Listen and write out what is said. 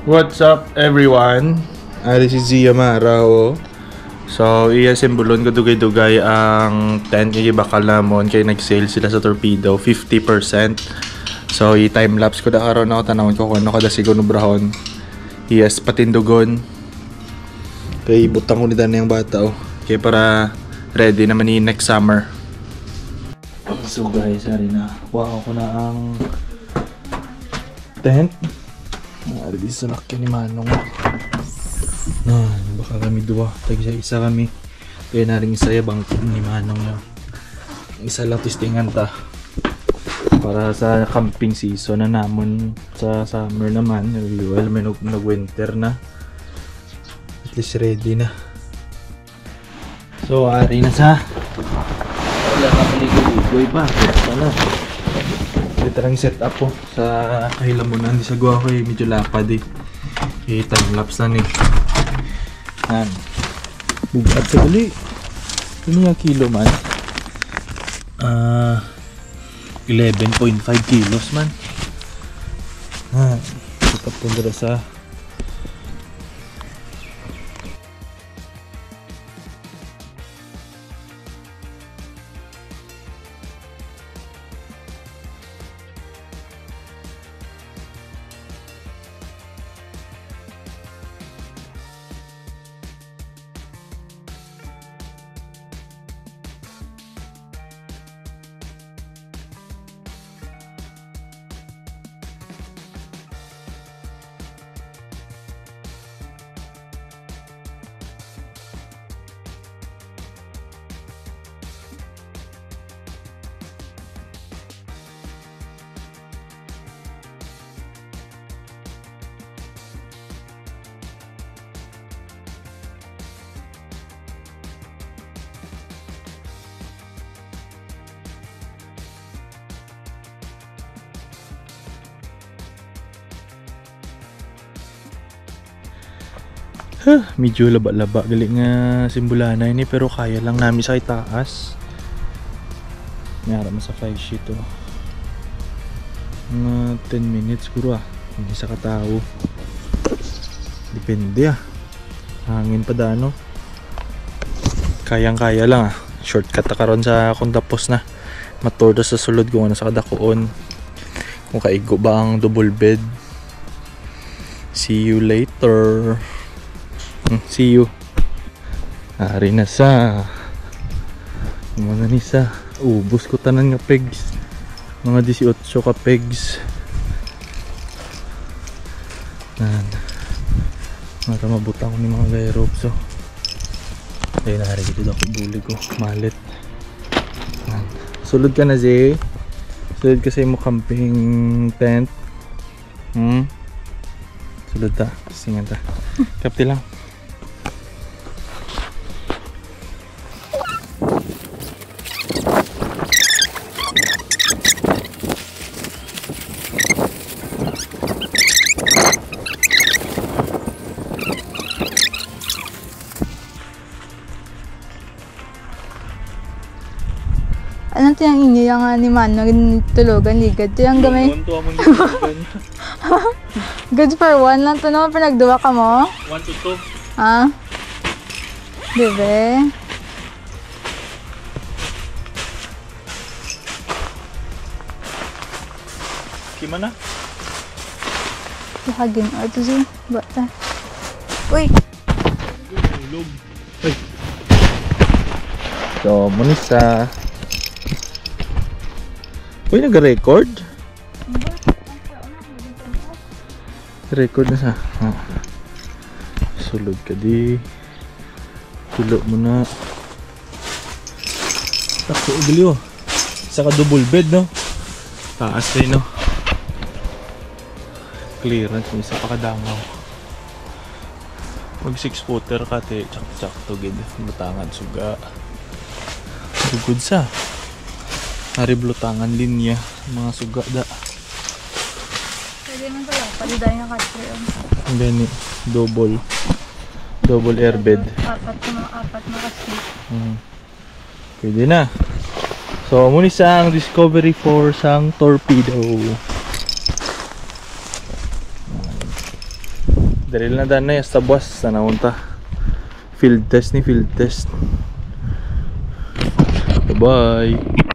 What's up everyone? Ari si Zia Marao. So, iya-simbulon ko dugay-dugay ang 10 bakal namon kay nag-sale sila sa Torpedo 50%. So, i-time-lapse ko da karon ako tanawon ko kung ano kada siguro brahon. Yes, patindugon. Kay butang ko ni dan yung bata oh. Kaya para ready naman ni next summer. So guys, ari na. Wow ko na ang tent. Ari di sa lakyan ni Manong. Baka kami dua. Tag-isa kami. Kaya naring isa yabang ni Manong na. Isa lang tistingan ta. Para sa camping season na namon sa summer naman. Well, may nag-winter na. At least ready na. So, ari na sa wala ka paligoy pa. Sana. Ito lang set up po sa kahilamunan. Di sa gawa ko medyo lapad eh. Time-lapse na eh. Yan. Bugat sa gali. Ano yung kilo man? 11.5 kilos man. Set up po dito sa medyo laba-laba gali nga simbulana ini pero kaya lang namin sa itaas. Nyara mo sa 5 sheet oh. Mga 10 minutes siguro hindi sa katao. Depende hangin pa dano. Kayang-kaya lang shortcut ta karon sa kung tapos na maturdo sa sulod kung ano sa kadakuon. Kung kaigo ba ang double bed. See you later. See you. Ari na sa mga nisa. Ubus ko tanan nga pegs. Mga 18 ka pegs. Mata mabutang ko ni mga guy ropes so. Ayun nari dito ako buli ko. Malit. Sulod ka na Zay. Sulod ka sa imo camping tent. Sulod ta. Singan ta. Kapti lang. Anong tiyang inyo yung ni Manong tulugan ligad? Tiyang gamay. Good for one lang to naman pa nagduwa ka mo? 1 to 2. Diba? Gimana? Lahagin o ito siya. Bata. Uy! Uy! So, Monisa. Uy, nag-record? Record na sa sulod ka di. Tulo mo na. Takto ugali oh. Isa ka double bed no. Taas kayo no. Clearance may isa pa kadangaw. Mag 6 footer ka te. Tsak to gid. Butangan suga. Good sa. Hari blutangan linya. Mga suga da. Pwede man pala. Paliday na kasi yun. Beni. Double airbed. Apat na kasi. Pwede na. So, muna isang Discovery Force ang Torpedo. Dali na dan na sa boss sa naunta. Field test. Bye-bye.